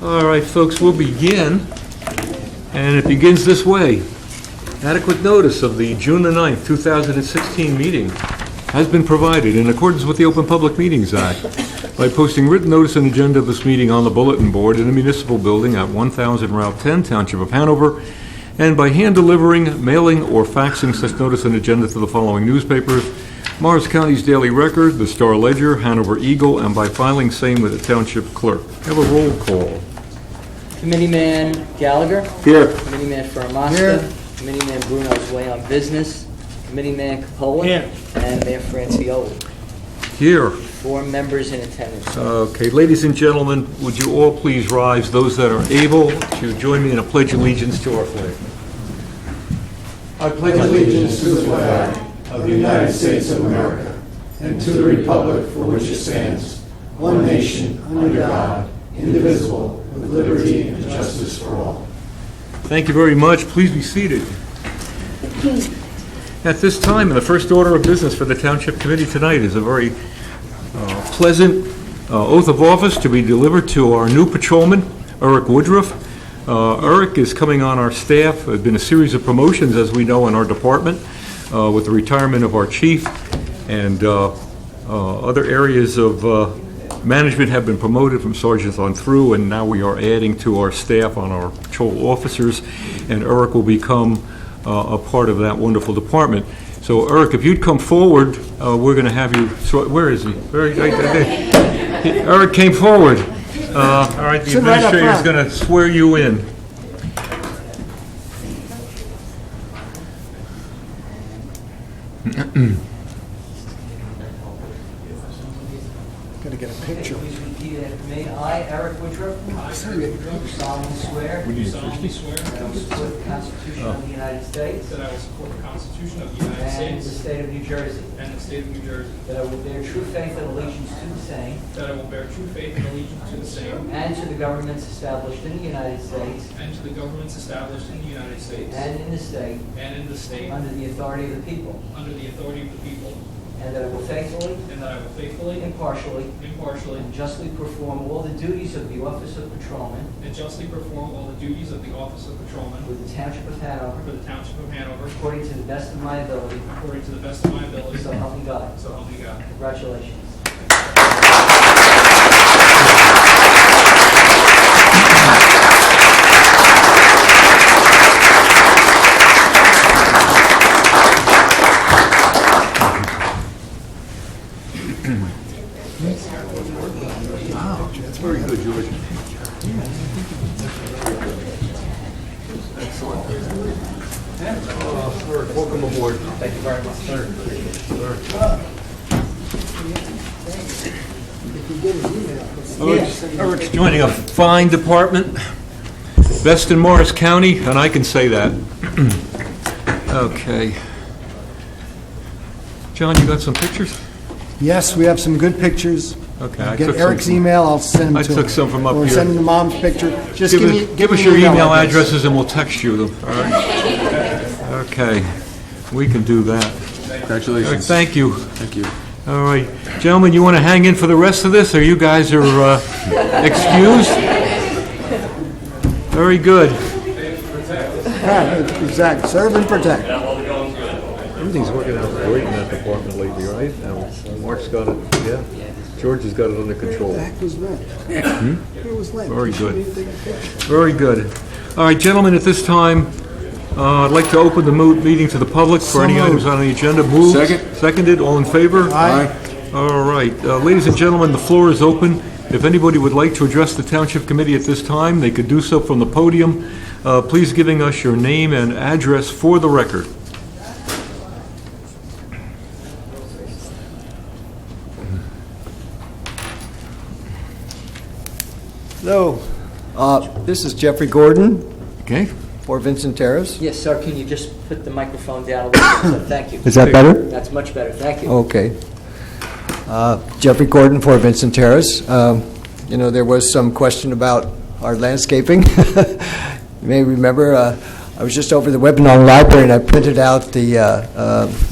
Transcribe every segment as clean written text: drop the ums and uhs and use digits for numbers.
All right, folks, we'll begin, and it begins this way. Adequate notice of the June the 9th, 2016 meeting has been provided in accordance with the Open Public Meetings Act by posting written notice and agenda of this meeting on the bulletin board in the municipal building at 1000 Route 10, Township of Hanover, and by hand delivering, mailing, or faxing such notice and agenda to the following newspapers: Morris County's Daily Record, the Star Ledger, Hanover Eagle, and by filing same with the Township Clerk. Have a roll call. Committeeman Gallagher. Here. Committeeman Faramasta. Here. Committeeman Bruno's Way on Business. Committeeman Capola. Here. And Mayor Francioli. Here. 4 members in attendance. Okay, ladies and gentlemen, would you all please rise, those that are able, to join me in a pledge of allegiance to our flag. I pledge allegiance to the flag of the United States of America and to the republic for which it stands, one nation, under God, indivisible, with liberty and justice for all. Thank you very much. Please be seated. At this time, the first order of business for the Township Committee tonight is a very pleasant oath of office to be delivered to our new patrolman, Eric Woodruff. Eric is coming on our staff. There has been a series of promotions, as we know, in our department with the retirement of our chief, and other areas of management have been promoted from sergeants on through, and now we are adding to our staff on our patrol officers, and Eric will become a part of that wonderful department. So, Eric, if you'd come forward, we're going to have you. Where is he? Right there. Eric came forward. All right, the administrator is going to swear you in. Gotta get a picture. Please repeat after me. I, Eric Woodruff, do solemnly swear that I will support the Constitution of the United States That I will support the Constitution of the United and the States state of New Jersey. and the state of New Jersey. That I will bear true faith and allegiance to the same That I will bear true faith and allegiance to the same and to the governments established in the United States and to the governments established in the United States and in the state and in the state under the authority of the people. under the authority of the people. And that I will faithfully, And that I will faithfully, impartially, impartially, and justly perform all the duties of the office of patrolman and justly perform all the duties of the office of patrolman with the Township of for Hanover the Township of Hanover according to the best of my ability. according to the best of my ability. So help me God. So help me God. Congratulations. That's very good, George. Eric, welcome aboard. Thank you very much. Eric's joining a fine department, best in Morris County, and I can say that. Okay. John, you got some pictures? Yes, we have some good pictures. Okay, I Get took Eric's some. email, I'll send them I to him. took some from up Or here. send him to Mom's picture. Just Give us me your email addresses and we'll text you them, all right? Okay, we can do that. Eric, Congratulations. thank you. Thank you. All right. Gentlemen, you want to hang in for the rest of this, or you guys are excused? Very good. Exactly, serve and protect. Everything's working out great in that department lately, right? Mark's got it, yeah. George has got it under control. What the heck was that? It was late. Very good. You should take a picture. Very good. All right, gentlemen, at this time, I'd like to open the meeting to the public for any items on the agenda. Moved. Second. Seconded. All in favor? Aye. All right. Ladies and gentlemen, the floor is open. If anybody would like to address the Township Committee at this time, they could do so from the podium. Please giving us your name and address for the record. Hello, this is Jeffrey Gordon Okay? for Vincent Terrace. Yes, sir, can you just put the microphone down a little bit? So thank you. Is that better? That's much better, thank you. Okay. Jeffrey Gordon for Vincent Terrace. You know, there was some question about our landscaping. You may remember, I was just over the webinar library and I printed out the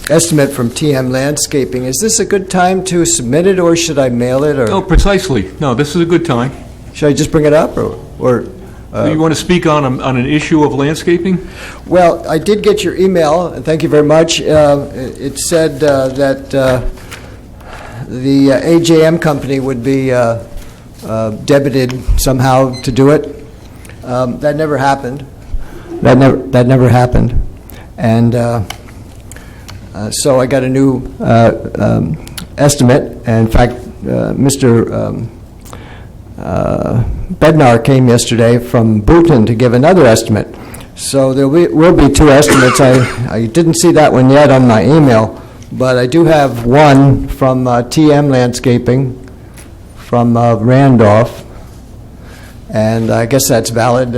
estimate from TM Landscaping. Is this a good time to submit it or should I mail it? Or Oh, precisely. No, this is a good time. should I just bring it up? Or? or You want to speak on an issue of landscaping? Well, I did get your email, and thank you very much. It said that the AJM company would be debited somehow to do it. That never happened. That never happened. And so I got a new estimate. And in fact, Mr. Bednar came yesterday from Bhutan to give another estimate. So there will be two estimates. I didn't see that one yet on my email, but I do have one from TM Landscaping from Randolph, and I guess that's valid.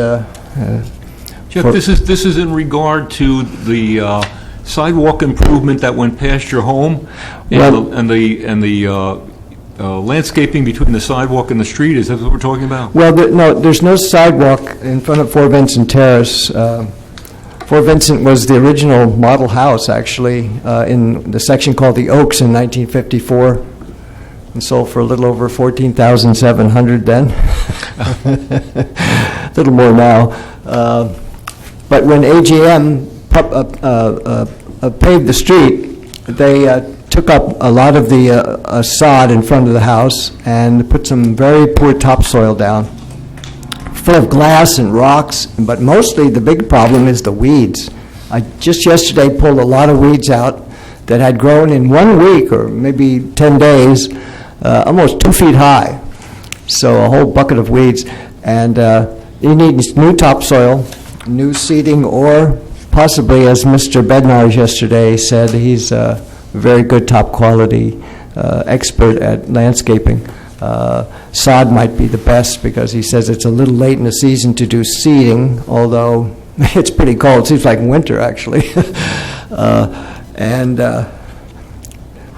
Jeff, this is in regard to the sidewalk improvement that went past your home, and the landscaping between the sidewalk and the street. Is that what we're talking about? Well, no, there's no sidewalk in front of Fort Vincent Terrace. Fort Vincent was the original model house, actually, in the section called the Oaks in 1954, and sold for a little over $14,700 then. A little more now. But when AGM paved the street, they took up a lot of the sod in front of the house and put some very poor topsoil down, full of glass and rocks, but mostly the big problem is the weeds. I just yesterday pulled a lot of weeds out that had grown in 1 week or maybe 10 days, almost 2 feet high. So a whole bucket of weeds. And you need new topsoil, new seeding, or possibly, as Mr. Bednar yesterday said, he's a very good top quality expert at landscaping. Sod might be the best because he says it's a little late in the season to do seeding, although it's pretty cold. It seems like winter, actually.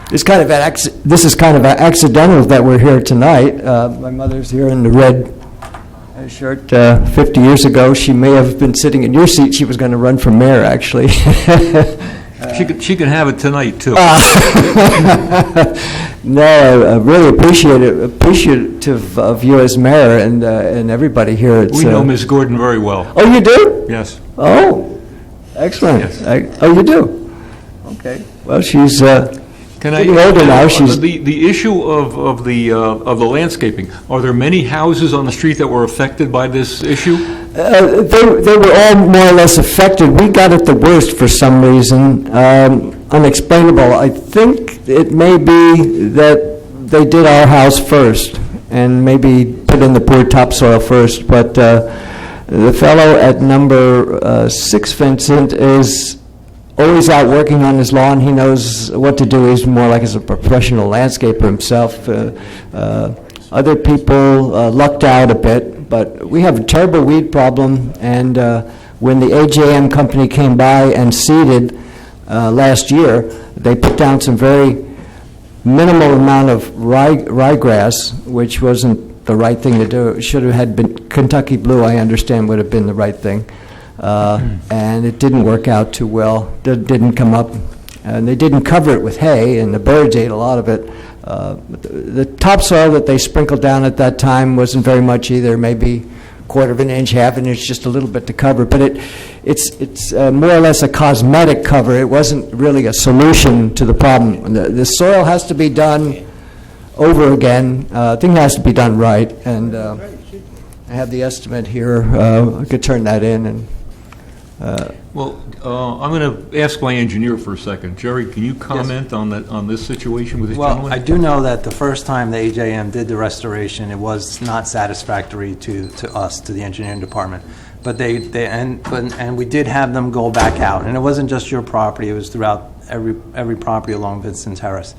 This is kind of accidental that we're here tonight. My mother's here in the red shirt. 50 years ago, she may have been sitting in your seat. She was going to run for mayor, actually. She can have it tonight, too. No, I really appreciative of you as mayor and everybody here. We know Ms. Gordon very well. Oh, you do? Yes. Oh, excellent. Yes. Oh, you do? Okay. Well, she's Can getting older now. She's the issue of the landscaping. Are there many houses on the street that were affected by this issue? they were all more or less affected. We got it the worst for some reason, unexplainable. I think it may be that they did our house first and maybe put in the poor topsoil first. But the fellow at number 6 Vincent is always out working on his lawn. He knows what to do. He's more like as a professional landscaper himself. Other people lucked out a bit, but we have a terrible weed problem, and when the AJM company came by and seeded last year, they put down some very minimal amount of ryegrass, which wasn't the right thing to do. It should have had been Kentucky Blue, I understand, would have been the right thing. And it didn't work out too well. It didn't come up, and they didn't cover it with hay, and the birds ate a lot of it. The topsoil that they sprinkled down at that time wasn't very much either, maybe 1/4 of an inch, 1/2 an inch, just a little bit to cover. But it's more or less a cosmetic cover. It wasn't really a solution to the problem. The soil has to be done over again. Thing has to be done right, and I have the estimate here. I could turn that in and. I'm going to ask my engineer for a second. Jerry, can you comment on this situation with this Well, gentleman? I do know that the first time the AJM did the restoration, it was not satisfactory to us, to the engineering department. But and we did have them go back out, and it wasn't just your property; it was throughout every property along Vincent Terrace.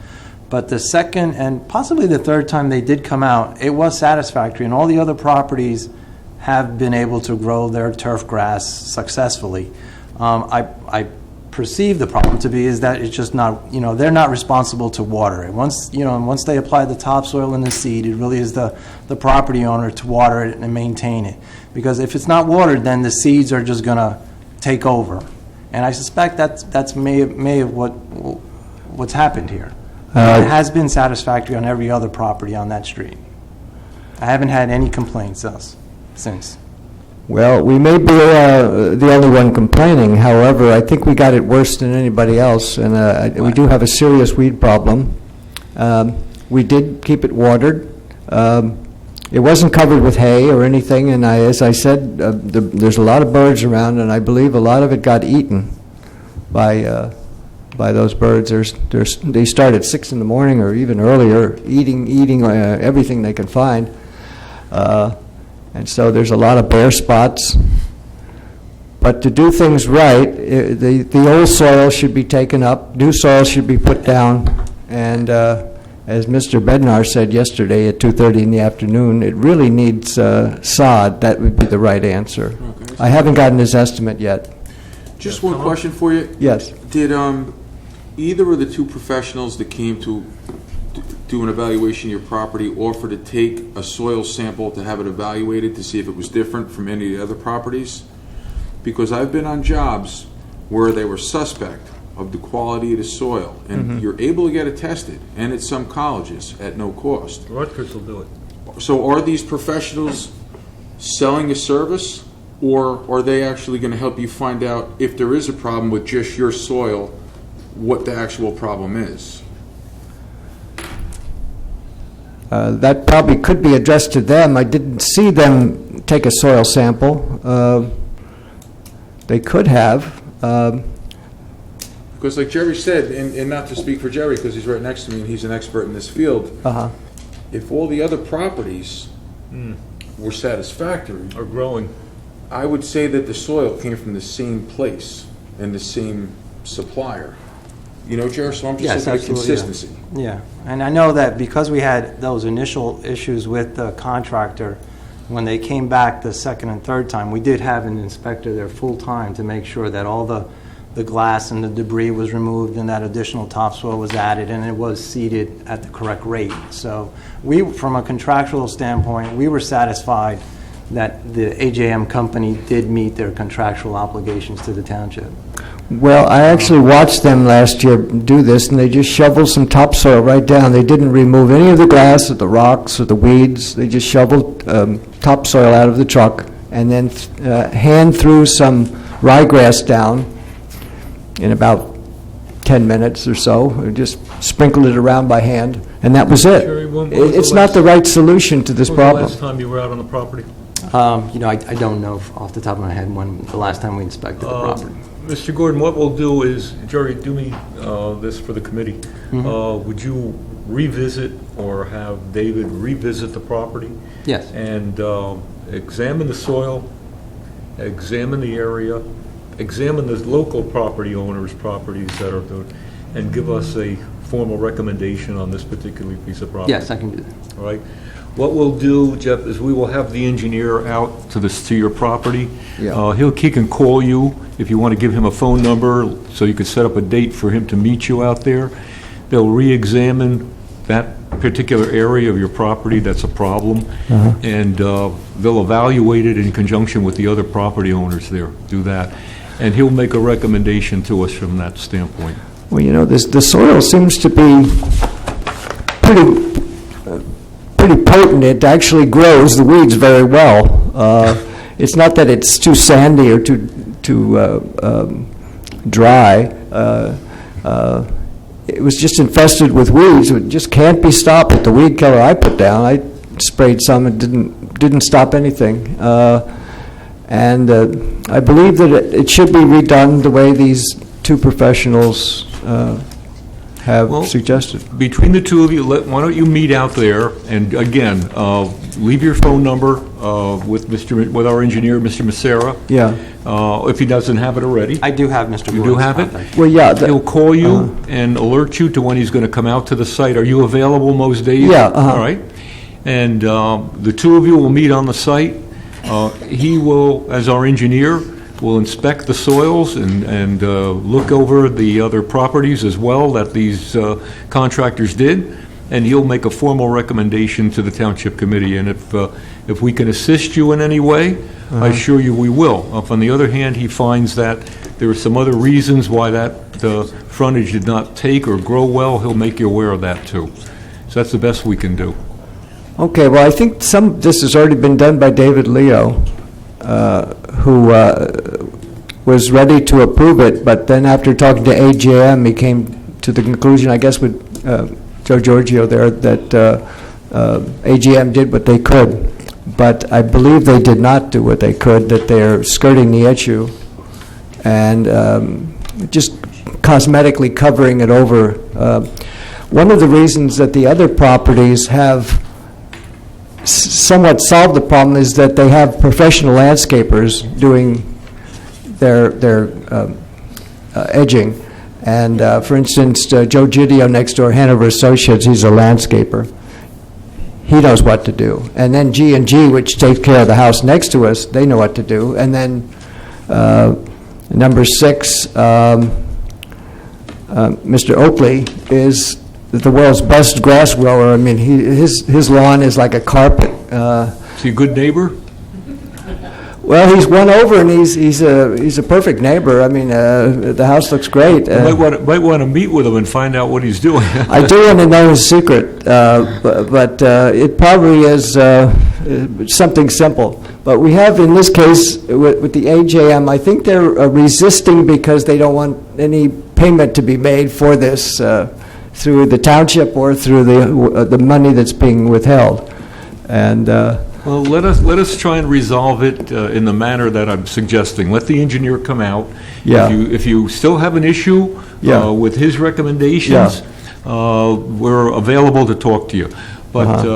But the second and possibly the third time they did come out, it was satisfactory, and all the other properties have been able to grow their turf grass successfully. I perceive the problem to be is that it's just not, they're not responsible to water it. Once they apply the topsoil and the seed, it really is the property owner to water it and maintain it. Because if it's not watered, then the seeds are just going to take over. And I suspect that's may have what's happened here. It has been satisfactory on every other property on that street. I haven't had any complaints else. since. Well, we may be the only one complaining. However, I think we got it worse than anybody else, and we do have a serious weed problem. We did keep it watered. It wasn't covered with hay or anything, and as I said, there's a lot of birds around, and I believe a lot of it got eaten by those birds. They start at 6 in the morning or even earlier, eating everything they can find. And so there's a lot of bare spots. But to do things right, the old soil should be taken up, new soil should be put down, and as Mr. Bednar said yesterday at 2:30 in the afternoon, it really needs sod. That would be the right answer. Okay. I haven't gotten his estimate yet. Just one question for you. Yes. Did either of the two professionals that came to do an evaluation of your property offer to take a soil sample to have it evaluated to see if it was different from any of the other properties? Because I've been on jobs where they were suspect of the quality of the soil, and you're able to get it tested, and at some colleges at no cost. Rutgers will do it. So are these professionals selling a service, or are they actually going to help you find out if there is a problem with just your soil, what the actual problem is? That probably could be addressed to them. I didn't see them take a soil sample. They could have. Because like Jerry said, and not to speak for Jerry because he's right next to me and he's an expert in this field, if all the other properties were satisfactory, Are growing. I would say that the soil came from the same place and the same supplier. You know, Jerry, so I'm just Yes, looking at absolutely, yeah. consistency. Yeah, and I know that because we had those initial issues with the contractor, when they came back the second and third time, we did have an inspector there full-time to make sure that all the glass and the debris was removed and that additional topsoil was added and it was seeded at the correct rate. So we, from a contractual standpoint, we were satisfied that the AJM company did meet their contractual obligations to the township. Well, I actually watched them last year do this, and they just shoveled some topsoil right down. They didn't remove any of the grass or the rocks or the weeds. They just shoveled topsoil out of the truck and then hand threw some ryegrass down in about 10 minutes or so. Just sprinkled it around by hand, and that was it. Jerry, when was the It's not last- the right solution to this When was the problem. last time you were out on the property? I don't know off the top of my head when the last time we inspected the property. Mr. Gordon, what we'll do is, Jerry, do me this for the committee. Would you revisit or have David revisit the property Yes. and examine the soil, examine the area, examine the local property owners' properties that are doing, and give us a formal recommendation on this particular piece of property? Yes, I can do that. All right. What we'll do, Jeff, is we will have the engineer out to your property. Yeah. He can call you if you want to give him a phone number, so you could set up a date for him to meet you out there. They'll re-examine that particular area of your property that's a problem, and they'll evaluate it in conjunction with the other property owners there. Do that. And he'll make a recommendation to us from that standpoint. Well, you know, the soil seems to be pretty potent. It actually grows the weeds very well. It's not that it's too sandy or too dry. It was just infested with weeds. It just can't be stopped with the weed killer I put down. I sprayed some and didn't stop anything. And I believe that it should be redone the way these two professionals have Well, suggested. Between the two of you, why don't you meet out there, and again, leave your phone number with our engineer, Mr. Macera, Yeah. if he doesn't have it already. I do have Mr. You do Gordon's have it? contact. Well, yeah. He'll call you and alert you to when he's going to come out to the site. Are you available most days? Yeah, All right. And the two of you will meet on the site. He will, as our engineer, will inspect the soils and look over the other properties as well that these contractors did, and he'll make a formal recommendation to the Township Committee. And if we can assist you in any way, I assure you we will. If, on the other hand, he finds that there are some other reasons why that frontage did not take or grow well, he'll make you aware of that too. So that's the best we can do. Okay, well, I think this has already been done by David Leo, who was ready to approve it, but then after talking to AJM, he came to the conclusion, I guess with Joe Giorgio there, that AGM did what they could, but I believe they did not do what they could, that they're skirting the issue and just cosmetically covering it over. One of the reasons that the other properties have somewhat solved the problem is that they have professional landscapers doing their edging. And for instance, Joe Gidio next door, Hanover Associates, he's a landscaper. He knows what to do. And then G&G, which takes care of the house next to us, they know what to do. And then number 6, Mr. Oakley is the world's best grass grower. I mean, his lawn is like a carpet. Is he a good neighbor? Well, he's won over, and he's a perfect neighbor. I mean, the house looks great. Might want to meet with him and find out what he's doing. I do want to know his secret, but it probably is something simple. But we have, in this case, with the AJM, I think they're resisting because they don't want any payment to be made for this through the township or through the money that's being withheld. And well, let us try and resolve it in the manner that I'm suggesting. Let the engineer come out. Yeah. If you still have an issue Yeah. with his recommendations, we're available to talk to you. But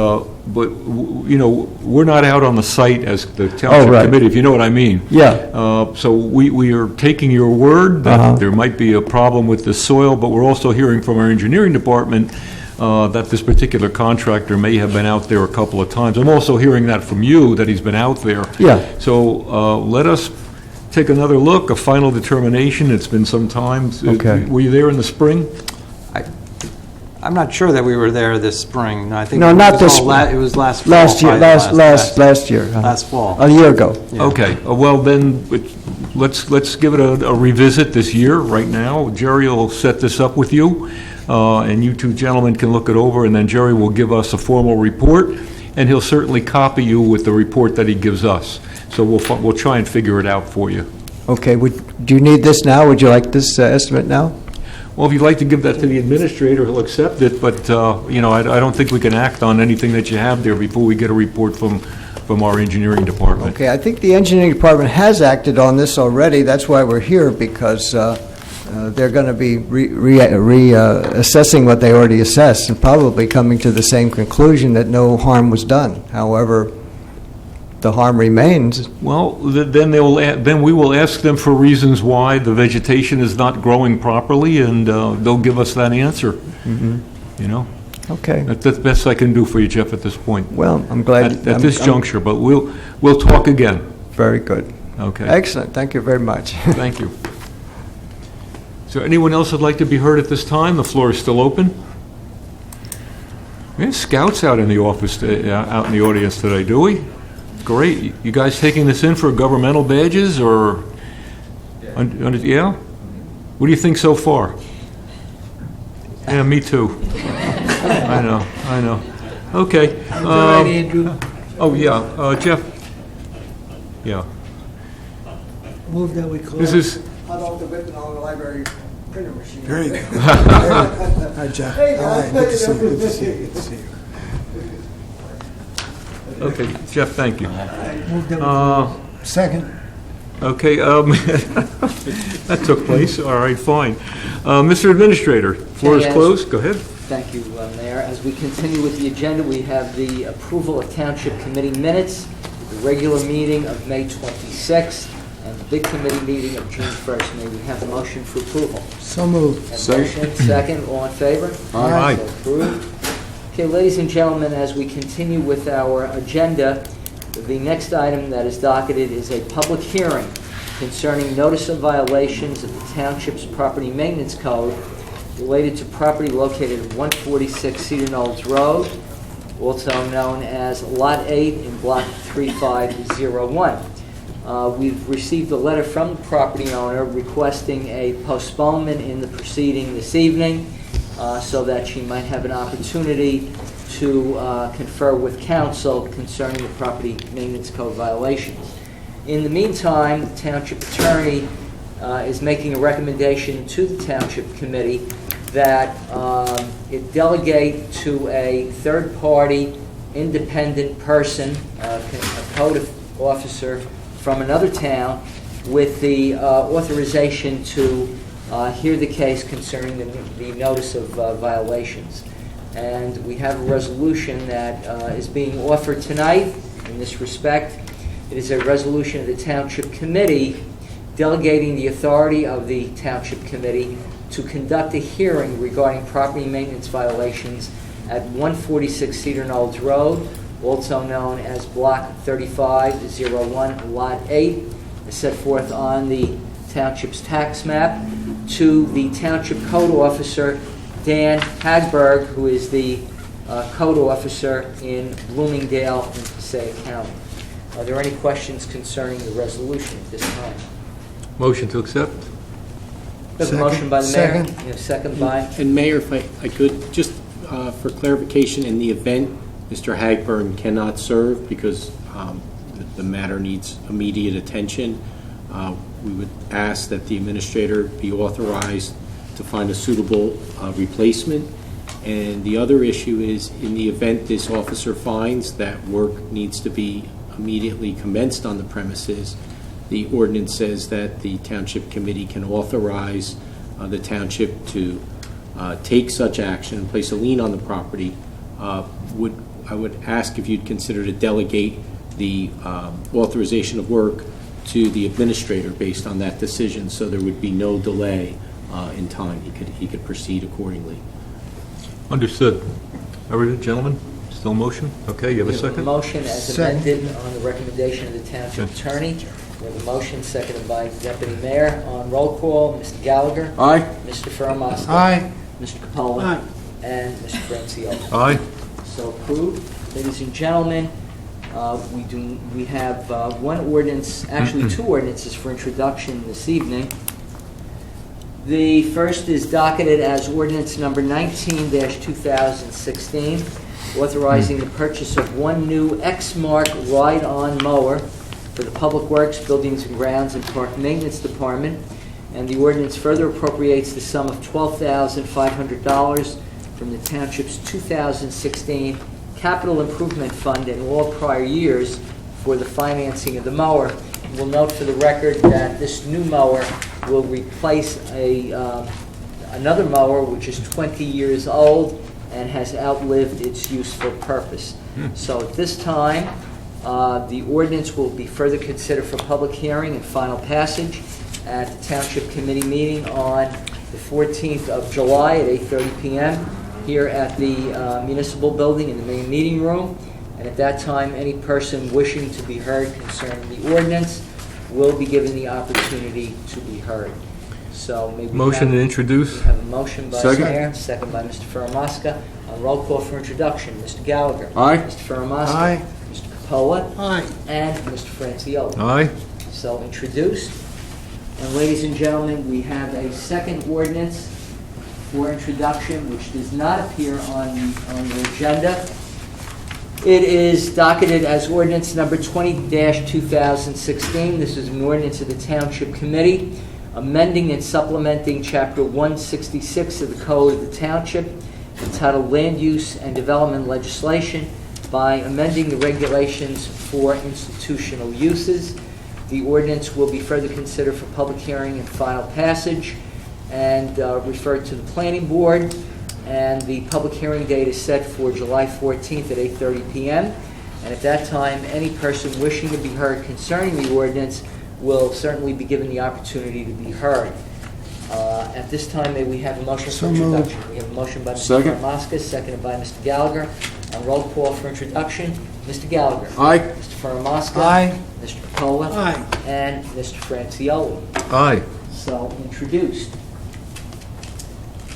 you know, we're not out on the site as the Township right. Committee, if you know what I mean. Yeah. So we are taking your word that there might be a problem with the soil, but we're also hearing from our engineering department that this particular contractor may have been out there a couple of times. I'm also hearing that from you, that he's been out there. Yeah. So let us take another look, a final determination. It's been some time. Okay. Were you there in the spring? I'm not sure that we were there this spring. No, I think No, it not was this all spring. It was last fall. Last year, probably last year. last fall. A year ago. Yeah. Okay, well then, let's give it a revisit this year, right now. Jerry will set this up with you, and you two gentlemen can look it over, and then Jerry will give us a formal report, and he'll certainly copy you with the report that he gives us. So we'll try and figure it out for you. Okay, do you need this now? Would you like this estimate now? Well, if you'd like to give that to the administrator, he'll accept it, but, you know, I don't think we can act on anything that you have there before we get a report from our engineering department. Okay, I think the engineering department has acted on this already. That's why we're here, because they're going to be reassessing what they already assessed and probably coming to the same conclusion that no harm was done. However, the harm remains. Well, then we will ask them for reasons why the vegetation is not growing properly, and they'll give us that answer. You know? Okay. That's the best I can do for you, Jeff, at this point. Well, I'm glad. At this juncture, but we'll talk again. Very good. Okay. Excellent. Thank you very much. Thank you. Is there anyone else that'd like to be heard at this time? The floor is still open. We have scouts out in the office, out in the audience today, do we? Great. You guys taking this in for governmental badges, or? Yeah? What do you think so far? Yeah, me too. I know. Okay. Oh, yeah, Jeff. Yeah. Move that we close. This is, How about the whip on the library printer machine? There you go. Hi, Jeff. Hey, All right, good to see you. Good to see you. Good to see you. okay, Jeff, thank you. Move that we close. Second. Okay, that took place. All right, fine. Mr. Administrator, floor is Yes. closed. Go ahead. Thank you, Mayor. As we continue with the agenda, we have the approval of Township Committee minutes, the regular meeting of May 26th, and the big committee meeting of June 1st. May we have a motion for approval? So moved. Have a motion, second, all in favor? Aye. So approved. Okay, ladies and gentlemen, as we continue with our agenda, the next item that is docketed is a public hearing concerning notice of violations of the Township's Property Maintenance Code related to property located at 146 Cedar Knolls Road, also known as Lot 8 in Block 3501. We've received a letter from the property owner requesting a postponement in the proceeding this evening so that she might have an opportunity to confer with counsel concerning the property maintenance code violations. In the meantime, the township attorney is making a recommendation to the Township Committee that it delegate to a third-party independent person, a code officer from another town, with the authorization to hear the case concerning the notice of violations. And we have a resolution that is being offered tonight in this respect. It is a resolution of the Township Committee delegating the authority of the Township Committee to conduct a hearing regarding property maintenance violations at 146 Cedar Knolls Road, also known as Block 3501, Lot 8, as set forth on the Township's tax map, to the Township Code Officer, Dan Hagberg, who is the Code Officer in Bloomingdale and Passaic County. Are there any questions concerning the resolution at this time? Motion to accept? We have a motion by the mayor. Second. We have a second by. And Mayor, if I could, just for clarification, in the event Mr. Hagburn cannot serve because the matter needs immediate attention, we would ask that the administrator be authorized to find a suitable replacement. And the other issue is, in the event this officer finds that work needs to be immediately commenced on the premises, the ordinance says that the Township Committee can authorize the township to take such action and place a lien on the property. I would ask if you'd consider to delegate the authorization of work to the administrator based on that decision, so there would be no delay in time. He could proceed accordingly. Understood. All right, gentlemen, still motion? Okay, you have a We have a second? motion as Second. amended on the recommendation of the Township Okay. Attorney. We have a motion seconded by Deputy Mayor. On roll call, Mr. Gallagher. Aye. Mr. Ferramaska. Aye. Mr. Capola. Aye. And Mr. Franciulli. Aye. So approved. Ladies and gentlemen, we have one ordinance, actually two ordinances for introduction this evening. The first is docketed as ordinance number 19-2016, authorizing the purchase of one new X-Mark ride-on mower for the Public Works, Buildings and Grounds, and Park Maintenance Department. And the ordinance further appropriates the sum of $12,500 from the Township's 2016 Capital Improvement Fund in all prior years for the financing of the mower. We'll note for the record that this new mower will replace another mower which is 20 years old and has outlived its useful purpose. So at this time, the ordinance will be further considered for public hearing and final passage at the Township Committee meeting on the 14th of July at 8:30 p.m. here at the Municipal Building in the main meeting room. And at that time, any person wishing to be heard concerning the ordinance will be given the opportunity to be heard. So maybe Motion to introduce? have a motion by the Second. Mayor, second by Mr. Ferramaska. On roll call for introduction, Mr. Gallagher. Aye. Mr. Ferramaska. Aye. Mr. Capola. Aye. And Mr. Franciulli. Aye. So introduced. And ladies and gentlemen, we have a second ordinance for introduction, which does not appear on the agenda. It is docketed as ordinance number 20-2016. This is an ordinance of the Township Committee, amending and supplementing Chapter 166 of the Code of the Township, entitled Land Use and Development Legislation, by amending the regulations for institutional uses. The ordinance will be further considered for public hearing and final passage and referred to the Planning Board. And the public hearing date is set for July 14th at 8:30 p.m. And at that time, any person wishing to be heard concerning the ordinance will certainly be given the opportunity to be heard. At this time, may we have a motion for So moved. introduction? We have a motion by Mr. Second. Ferramaska, seconded by Mr. Gallagher. On roll call for introduction, Mr. Gallagher. Aye. Mr. Ferramaska. Aye. Mr. Capola. Aye. And Mr. Franciulli. Aye. So introduced.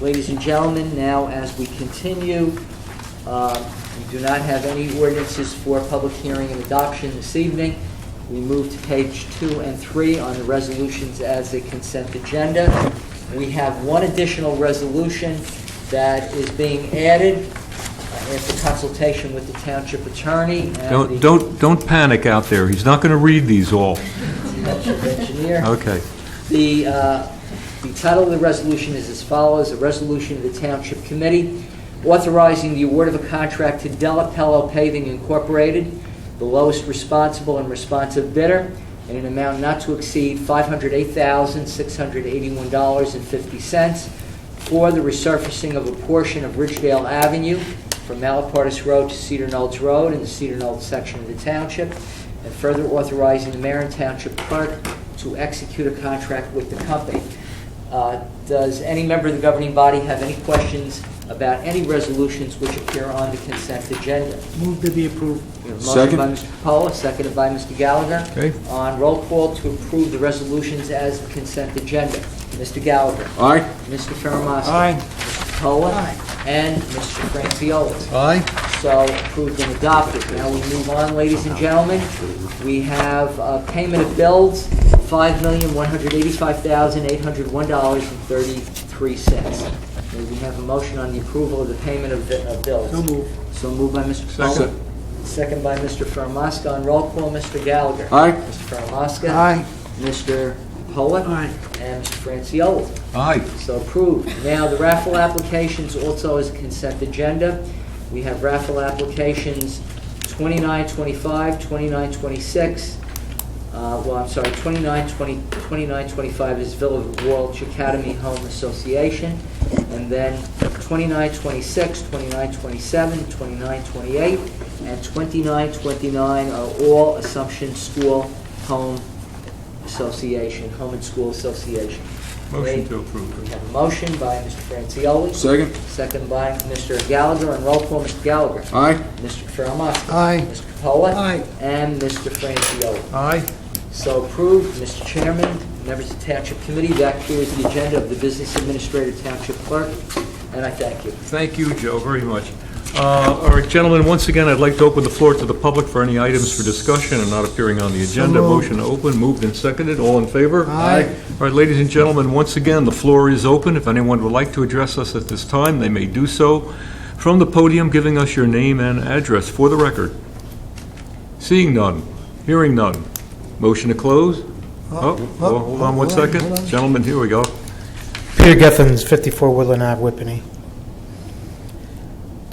Ladies and gentlemen, now as we continue, we do not have any ordinances for public hearing and adoption this evening. We move to page 2 and 3 on the resolutions as a consent agenda. We have one additional resolution that is being added after consultation with the township attorney and Don't panic out there. He's not going to read these all. the township engineer. Okay. The title of the resolution is as follows: a resolution of the Township Committee authorizing the award of a contract to Delapello Paving Incorporated, the lowest responsible and responsive bidder, in an amount not to exceed $508,681.50 for the resurfacing of a portion of Ridgedale Avenue from Malapartis Road to Cedar Knolls Road in the Cedar Knolls section of the township, and further authorizing the mayor and township clerk to execute a contract with the company. Does any member of the governing body have any questions about any resolutions which appear on the consent agenda? Move to be approved. We have a Second. motion by Mr. Capola, seconded by Mr. Gallagher. Okay. On roll call to approve the resolutions as the consent agenda. Mr. Gallagher. Aye. Mr. Ferramasta. Aye. Mr. Capola. Aye. And Mr. Franciola. Aye. So approved and adopted. Now we move on, ladies and gentlemen. We have payment of bills, $5,185,801.33. May we have a motion on the approval of the payment of bills? So move. So moved by Mr. Capola. Second by Mr. Ferramasta. On roll call, Mr. Gallagher. Aye. Mr. Ferramasta. Aye. Mr. Capola. Aye. And Mr. Franciola. Aye. So approved. Now, the raffle applications also is a consent agenda. We have raffle applications 2925, 2926. 2925 is Village Walsh Academy Home Association. And then 2926, 2927, 2928, and 2929 are all Assumption School Home Association, Home and School Association. Motion to approve. We have a motion by Mr. Francioli. Second. Second by Mr. Gallagher. On roll call, Mr. Gallagher. Aye. Mr. Ferramasta. Aye. Mr. Capola. Aye. And Mr. Francioli. Aye. So approved. Mr. Chairman, members of the Township Committee, that clears the agenda of the Business Administrator Township Clerk, and I thank you. Thank you, Joe, very much. All right, gentlemen, once again, I'd like to open the floor to the public for any items for discussion and not appearing on the agenda. moved. Motion to open, moved and seconded. All in favor? Aye. All right, ladies and gentlemen, once again, the floor is open. If anyone would like to address us at this time, they may do so from the podium, giving us your name and address for the record. Seeing none, hearing none. Motion to close? Hold on one second. hold on. Gentlemen, here we go. Peter Geffens, 54 Woodland Ave, Whippany.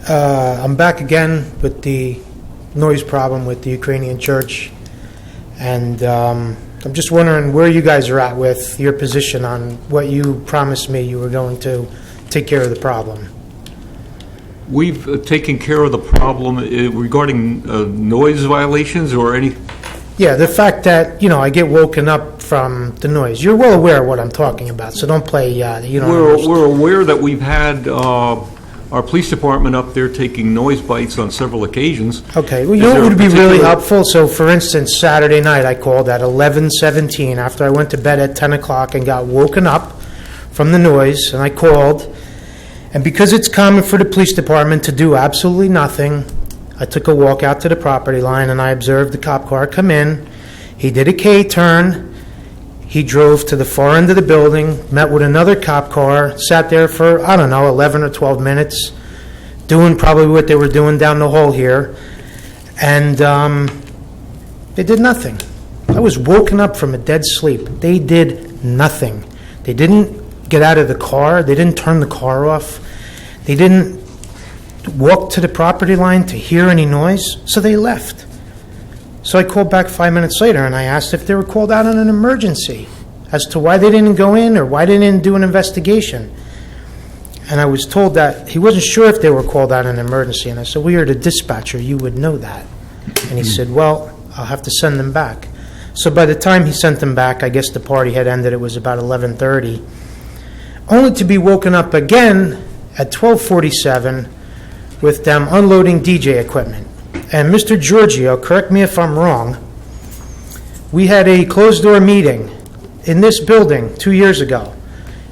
I'm back again with the noise problem with the Ukrainian Church, and I'm just wondering where you guys are at with your position on what you promised me you were going to take care of the problem. We've taken care of the problem regarding noise violations or any... Yeah, the fact that, I get woken up from the noise. You're well aware of what I'm talking about, so don't play, We're aware that we've had our police department up there taking noise bites on several occasions. Okay, well, Is you know there what a would be really particular- helpful? So, for instance, Saturday night, I called at 11:17 after I went to bed at 10 o'clock and got woken up from the noise, and I called. And because it's common for the police department to do absolutely nothing, I took a walk out to the property line, and I observed the cop car come in. He did a K-turn. He drove to the far end of the building, met with another cop car, sat there for, 11 or 12 minutes, doing probably what they were doing down the hall here, and they did nothing. I was woken up from a dead sleep. They did nothing. They didn't get out of the car. They didn't turn the car off. They didn't walk to the property line to hear any noise, so they left. So I called back 5 minutes later, and I asked if they were called out on an emergency as to why they didn't go in or why they didn't do an investigation. And I was told that he wasn't sure if they were called out on an emergency. And I said, well, you're the dispatcher. You would know that. And he said, well, I'll have to send them back. So by the time he sent them back, I guess the party had ended. It was about 11:30. Only to be woken up again at 12:47 with them unloading DJ equipment. And Mr. Giorgio, correct me if I'm wrong, we had a closed-door meeting in this building 2 years ago,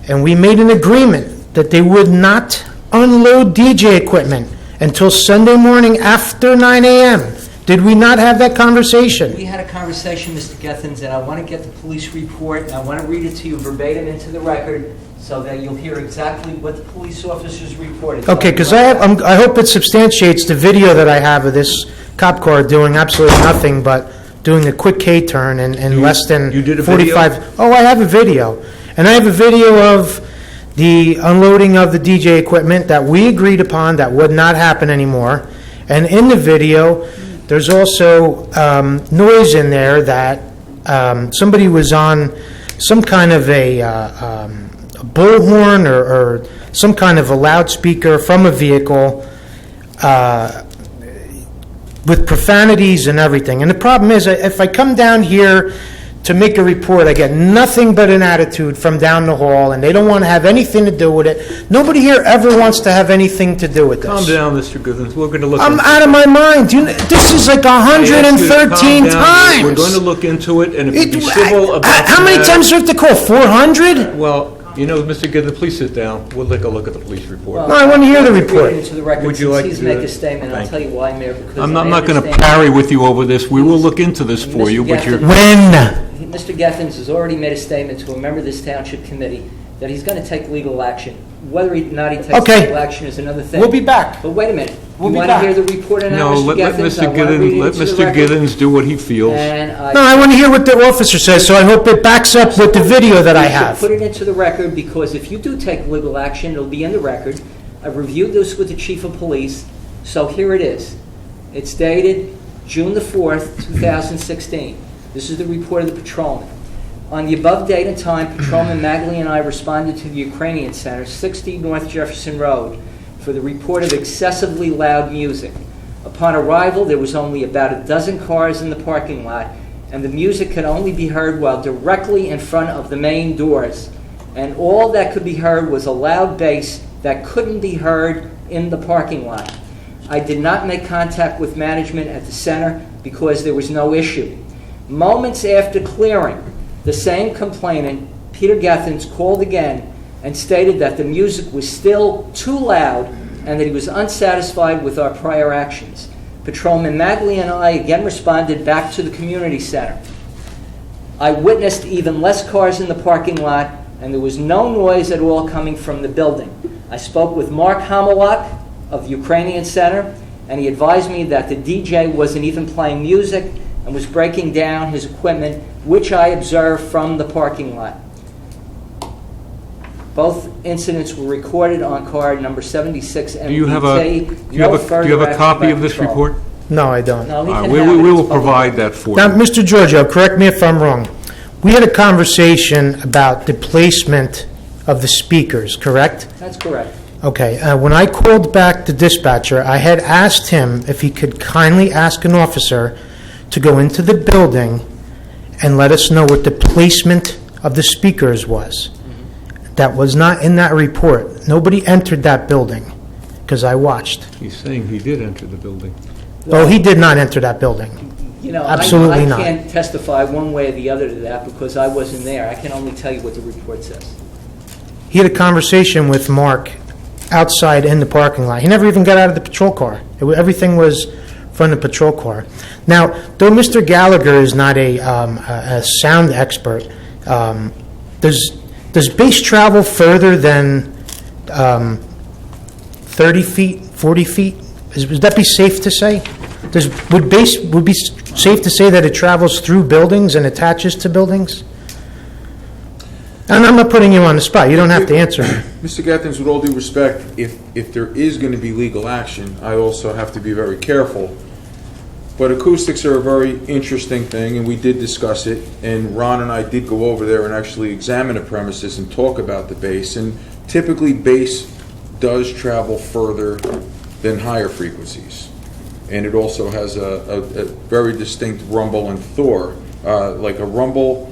and we made an agreement that they would not unload DJ equipment until Sunday morning after 9 a.m. Did we not have that conversation? We had a conversation, Mr. Gethens, and I want to get the police report, and I want to read it to you verbatim into the record so that you'll hear exactly what the police officers reported. Okay, because I hope it substantiates the video that I have of this cop car doing absolutely nothing but doing a quick K-turn in less than you did a 45... video? Oh, I have a video. And I have a video of the unloading of the DJ equipment that we agreed upon that would not happen anymore. And in the video, there's also noise in there that somebody was on some kind of a bullhorn or some kind of a loudspeaker from a vehicle with profanities and everything. And the problem is, if I come down here to make a report, I get nothing but an attitude from down the hall, and they don't want to have anything to do with it. Nobody here ever wants to have anything to do with this. Calm down, Mr. Goodens. We're going to look I'm into out of my mind. This is like I asked you to calm 113 down. times. We're going to look into it, and if you be civil about How many that- times do I have to call? 400? Well, you know, Mr. Giddens, please sit down. We'll take a look at the police report. No, I want to hear the report. Read it into the record. Would you like Since to he's do made that? a statement, I'll Thank tell you why, Mayor, because I'm I not going to understand- parry with you over this. We will look into this for you, but you're... When? Mr. Gethens has already made a statement to a member of this Township Committee that he's going to take legal action. Whether or not he takes Okay. legal action is another thing. We'll be back. But wait a minute. We'll You be want back. to hear the report or not, No, Mr. let Gethens? Mr. Giddens do what he feels. And I... No, I want to hear what the officer says, so I hope it backs up with the video that I You should have. put it into the record, because if you do take legal action, it'll be in the record. I've reviewed this with the chief of police, so here it is. It's dated June the 4th, 2016. This is the report of the patrolman. On the above date and time, Patrolman Magley and I responded to the Ukrainian Center, 60 North Jefferson Road, for the report of excessively loud music. Upon arrival, there was only about a dozen cars in the parking lot, and the music could only be heard while directly in front of the main doors. And all that could be heard was a loud bass that couldn't be heard in the parking lot. I did not make contact with management at the center because there was no issue. Moments after clearing, the same complainant, Peter Gethens, called again and stated that the music was still too loud and that he was unsatisfied with our prior actions. Patrolman Magley and I again responded back to the community center. I witnessed even less cars in the parking lot, and there was no noise at all coming from the building. I spoke with Mark Hamilak of the Ukrainian Center, and he advised me that the DJ wasn't even playing music and was breaking down his equipment, which I observed from the parking lot. Both incidents were recorded on card number 76 MDT. Do you have a copy of this report? No, I don't. No, we All can right, have it. we It's will public. provide that for Now, you. Mr. Giorgio, correct me if I'm wrong. We had a conversation about the placement of the speakers, correct? That's correct. Okay, when I called back the dispatcher, I had asked him if he could kindly ask an officer to go into the building and let us know what the placement of the speakers was. That was not in that report. Nobody entered that building, because I watched. He's saying he did enter the building. Oh, he did not enter that building. You know, Absolutely I not. can't testify one way or the other to that because I wasn't there. I can only tell you what the report says. He had a conversation with Mark outside in the parking lot. He never even got out of the patrol car. Everything was from the patrol car. Now, though Mr. Gallagher is not a sound expert, does bass travel further than 30 feet, 40 feet? Would that be safe to say? Would bass be safe to say that it travels through buildings and attaches to buildings? And I'm not putting you on the spot. You don't have to answer me. Mr. Gethens, with all due respect, if there is going to be legal action, I also have to be very careful. But acoustics are a very interesting thing, and we did discuss it, and Ron and I did go over there and actually examine the premises and talk about the bass, and typically bass does travel further than higher frequencies. And it also has a very distinct rumble and Thor, like a rumble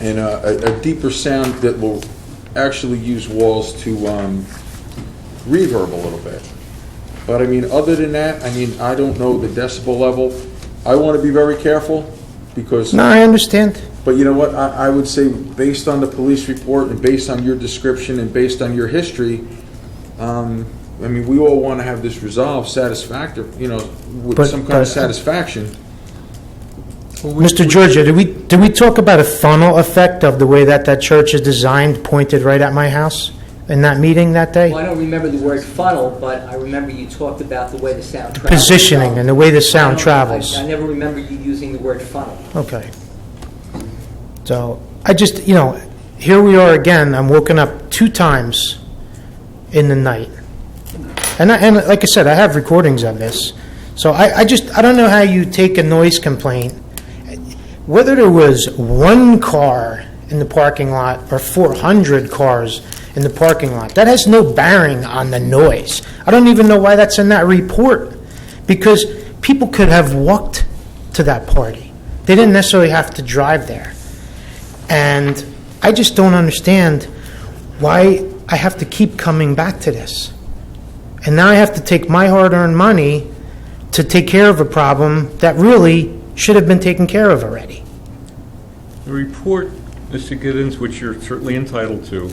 and a deeper sound that will actually use walls to reverb a little bit. But I mean, other than that, I mean, I don't know the decibel level. I want to be very careful because... No, I understand. But you know what? I would say based on the police report and based on your description and based on your history, I mean, we all want to have this resolved satisfactory, with But- some kind of but- satisfaction. Mr. Giorgio, did we talk about a funnel effect of the way that church is designed, pointed right at my house in that meeting that day? Well, I don't remember the word funnel, but I remember you talked about the way the sound travels. Positioning and the way the sound travels. I never remember you using the word funnel. Okay. So, I just, here we are again, I'm woken up 2 times in the night. And like I said, I have recordings of this. So I don't know how you take a noise complaint, whether there was 1 car in the parking lot or 400 cars in the parking lot. That has no bearing on the noise. I don't even know why that's in that report, because people could have walked to that party. They didn't necessarily have to drive there. And I just don't understand why I have to keep coming back to this. And now I have to take my hard-earned money to take care of a problem that really should have been taken care of already. The report, Mr. Giddens, which you're certainly entitled to,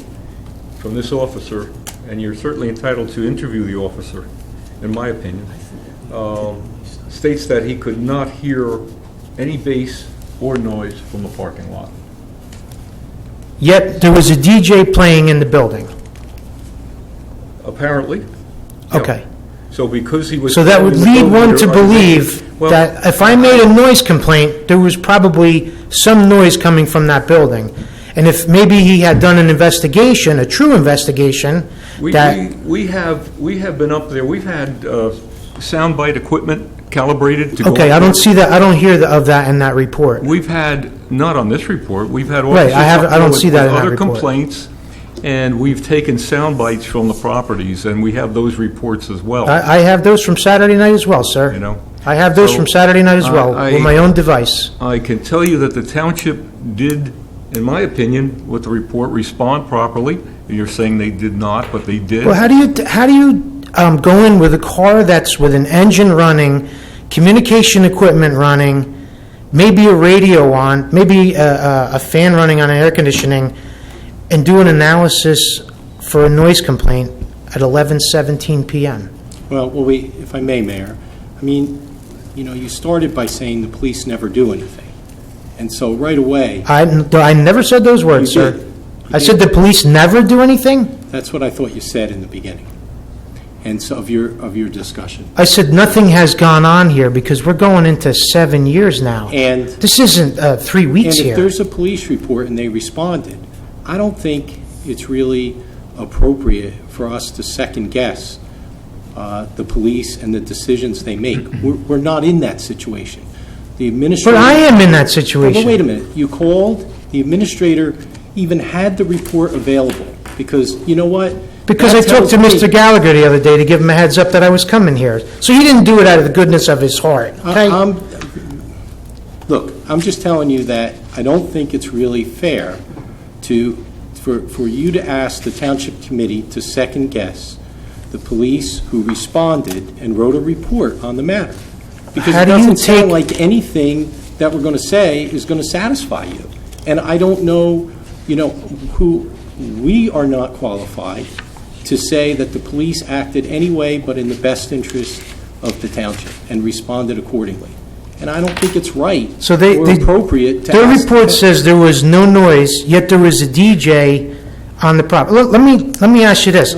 from this officer, and you're certainly entitled to interview the officer, in my opinion, states that he could not hear any bass or noise from the parking lot. Yet there was a DJ playing in the building. Apparently. Yeah. Okay. So because he was... So that would lead one to believe Well- that if I made a noise complaint, there was probably some noise coming from that building. And if maybe he had done an investigation, a true investigation, that... We have been up there, we've had soundbite equipment calibrated to go... Okay, I don't see that, I don't hear of that in that report. We've had, not on this report, we've had Right, officers I up there don't with see that in that other report. complaints, and we've taken sound bites from the properties, and we have those reports as well, I have those from Saturday night as well, sir. you know? I have those So, from Saturday night as well, I- with my own device. I can tell you that the township did, in my opinion, with the report, respond properly. You're saying they did not, but they did. Well, how do you go in with a car that's with an engine running, communication equipment running, maybe a radio on, maybe a fan running on air conditioning, and do an analysis for a noise complaint at 11:17 p.m.? Well, if I may, Mayor, I mean, you started by saying the police never do anything. And so right away, I never said those words, You sir. did. I said the police never do anything? that's what I thought you said in the beginning. And so of your discussion. I said nothing has gone on here because we're going into 7 years now. And This isn't 3 weeks if here. there's a police report and they responded, I don't think it's really appropriate for us to second-guess the police and the decisions they make. We're not in that situation. The administrator... But I am in that Well, situation. wait a minute. You called, the administrator even had the report available, because you know what? Because I That talked to tells me- Mr. Gallagher the other day to give him a heads up that I was coming here. So he didn't do it out of the goodness of his heart, okay? Look, I'm just telling you that I don't think it's really fair for you to ask the Township Committee to second-guess the police who responded and wrote a report on the matter. Because How it do you doesn't sound take- like anything that we're going to say is going to satisfy you. And I don't know, who, we are not qualified to say that the police acted anyway but in the best interest of the township and responded accordingly. And I don't think it's right So they- or they- appropriate to Their ask... report says there was no noise, yet there was a DJ on the property. Look, let me ask you this.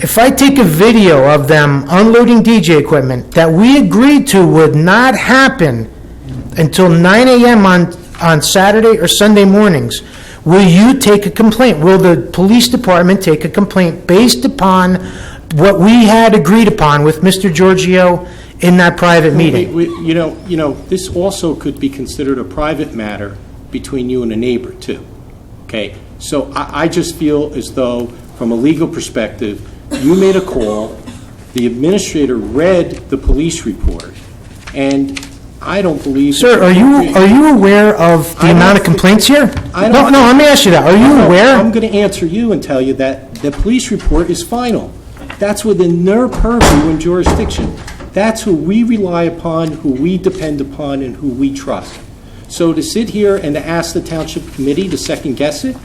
If I take a video of them unloading DJ equipment that we agreed to would not happen until 9 a.m. on Saturday or Sunday mornings, will you take a complaint? Will the police department take a complaint based upon what we had agreed upon with Mr. Giorgio in that private meeting? This also could be considered a private matter between you and a neighbor, too. Okay? So I just feel as though, from a legal perspective, you made a call, the administrator read the police report, and I don't believe... Sir, are you aware of the I amount of don't- complaints here? I No, don't- no, let me ask you that. Are you aware? I'm going to answer you and tell you that the police report is final. That's within their purview and jurisdiction. That's who we rely upon, who we depend upon, and who we trust. So to sit here and to ask the Township Committee to second-guess it,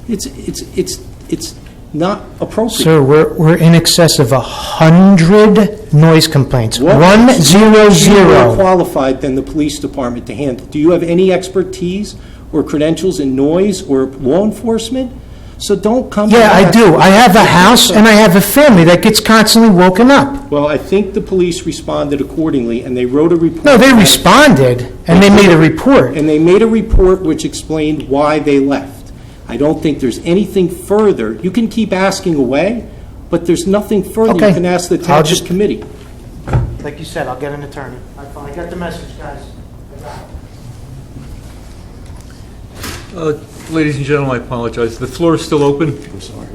it's not appropriate. Sir, we're in excess of 100 noise complaints. What? 100. You are more qualified than the police department to handle. Do you have any expertise or credentials in noise or law enforcement? So don't come. Yeah, I do. I have a house and I have a family that gets constantly woken up. Well, I think the police responded accordingly, and they wrote a report. No, they responded and they made a report. And they made a report which explained why they left. I don't think there's anything further. You can keep asking away, but there's nothing further Okay. you can ask the I'll Township Committee. Like you said, I'll get an attorney. I got the message, guys. I got it. Ladies and gentlemen, I apologize. The floor is still open. I'm sorry.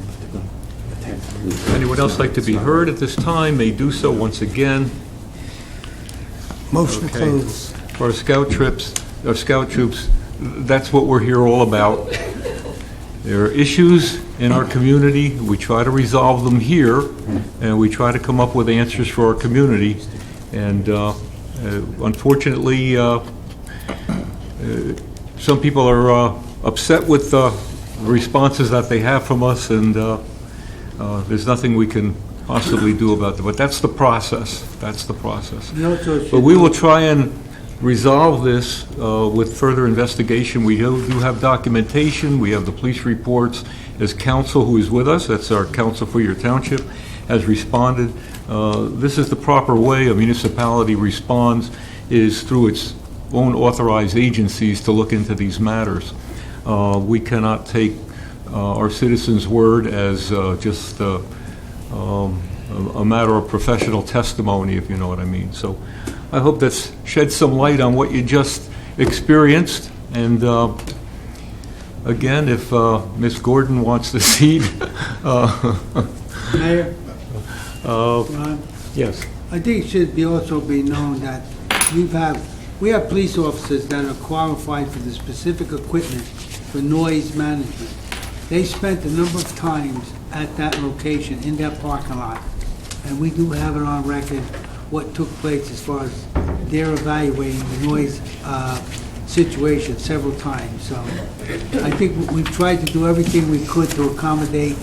Anyone else like to be heard at this time may do so once again. Motion Okay. closed. For our scout troops, that's what we're here all about. There are issues in our community. We try to resolve them here, and we try to come up with answers for our community. And unfortunately, some people are upset with the responses that they have from us, and there's nothing we can possibly do about that. But that's the process. That's the process. But we will try and resolve this with further investigation. We do have documentation. We have the police reports. As counsel who is with us, that's our counsel for your township, has responded. This is the proper way a municipality responds, is through its own authorized agencies to look into these matters. We cannot take our citizens' word as just a matter of professional testimony, if you know what I mean. So I hope that's shed some light on what you just experienced. And again, if Ms. Gordon wants to cede. Mayor, Ron, Yes. I think it should be also be known that we have police officers that are qualified for the specific equipment for noise management. They spent a number of times at that location, in that parking lot, and we do have it on record what took place as far as their evaluating the noise situation several times. So I think we've tried to do everything we could to accommodate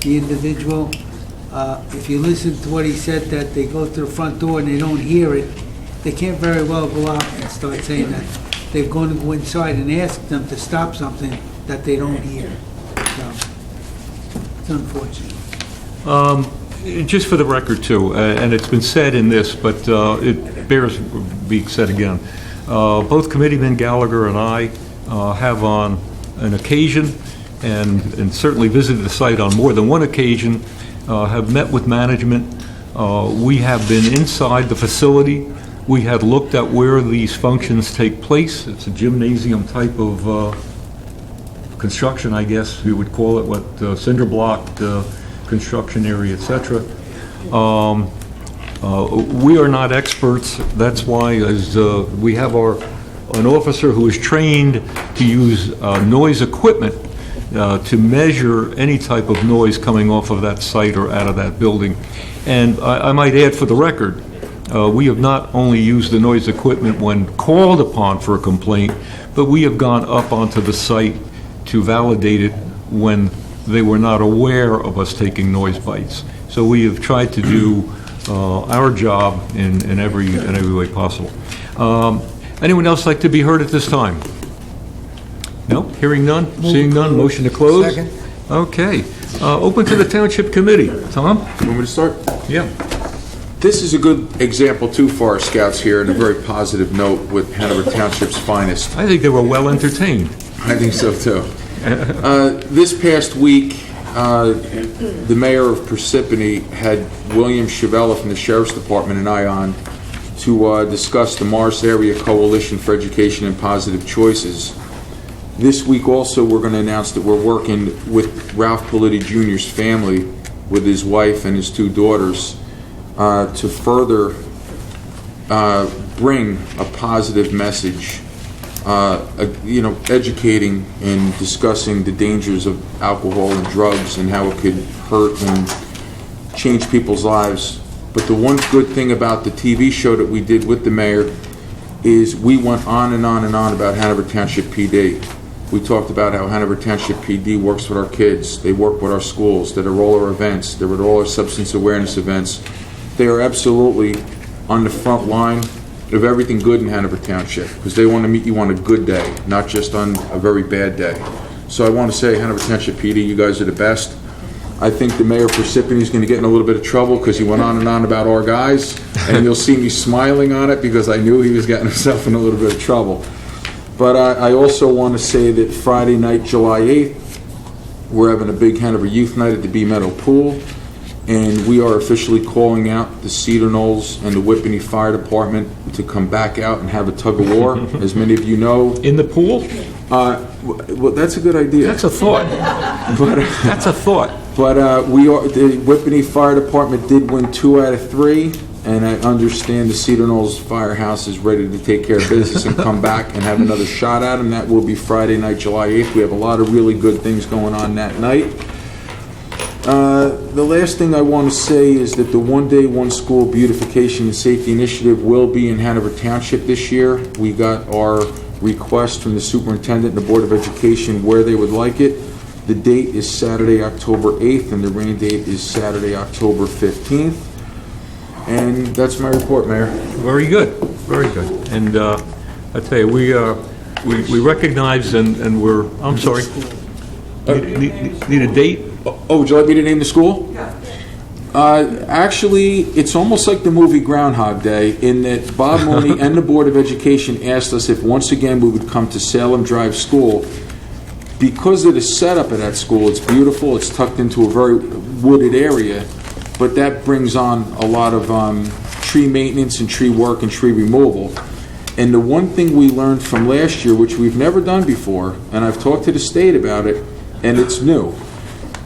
the individual. If you listen to what he said, that they go to the front door and they don't hear it, they can't very well go out and start saying that they're going to go inside and ask them to stop something that they don't hear. So it's unfortunate. Just for the record, too, and it's been said in this, but it bears being said again. Both Committeeman Gallagher and I have on an occasion, and certainly visited the site on more than one occasion, have met with management. We have been inside the facility. We had looked at where these functions take place. It's a gymnasium type of construction, I guess we would call it, cinder block construction area, etc. We are not experts. That's why, as we have an officer who is trained to use noise equipment to measure any type of noise coming off of that site or out of that building. And I might add, for the record, we have not only used the noise equipment when called upon for a complaint, but we have gone up onto the site to validate it when they were not aware of us taking noise bites. So we have tried to do our job in every way possible. Anyone else like to be heard at this time? No? Hearing none? Seeing none? Motion to close? Second. Okay. Open to the Township Committee. Tom? Want me to start? Yeah. This is a good example, too, for our scouts here, and a very positive note with Hanover Township's finest. I think they were well entertained. I think so, too. This past week, the mayor of Parsippany had William Chavella from the Sheriff's Department and I on to discuss the Morris Area Coalition for Education and Positive Choices. This week also, we're going to announce that we're working with Ralph Politti Jr.'s family, with his wife and his two daughters, to further bring a positive message, educating and discussing the dangers of alcohol and drugs and how it could hurt and change people's lives. But the one good thing about the TV show that we did with the mayor is we went on and on and on about Hanover Township PD. We talked about how Hanover Township PD works with our kids. They work with our schools. They're at all our events. They're at all our substance awareness events. They are absolutely on the front line of everything good in Hanover Township, because they want to meet you on a good day, not just on a very bad day. So I want to say, Hanover Township PD, you guys are the best. I think the mayor Parsippany is going to get in a little bit of trouble because he went on and on about our guys, and you'll see me smiling on it because I knew he was getting himself in a little bit of trouble. But I also want to say that Friday night, July 8th, we're having a big Hanover Youth Night at the Bee Meadow Pool, and we are officially calling out the Cedar Knolls and the Whippany Fire Department to come back out and have a tug of war. As many of you know, In the pool? well, that's a good idea. That's a thought. But That's a thought. But the Whippany Fire Department did win 2 out of 3, and I understand the Cedar Knolls Firehouse is ready to take care of business and come back and have another shot at them. That will be Friday night, July 8th. We have a lot of really good things going on that night. The last thing I want to say is that the One Day, One School Beautification and Safety Initiative will be in Hanover Township this year. We got our request from the superintendent and the Board of Education where they would like it. The date is Saturday, October 8th, and the rain date is Saturday, October 15th. And that's my report, Mayor. Very good, very good. And I tell you, we recognize and we're, I'm sorry, need a date? Oh, would you like me to name the school? Yeah. Actually, it's almost like the movie Groundhog Day in that Bob Mooney and the Board of Education asked us if once again we would come to Salem Drive School. Because of the setup of that school, it's beautiful, it's tucked into a very wooded area, but that brings on a lot of tree maintenance and tree work and tree removal. And the one thing we learned from last year, which we've never done before, and I've talked to the state about it, and it's new,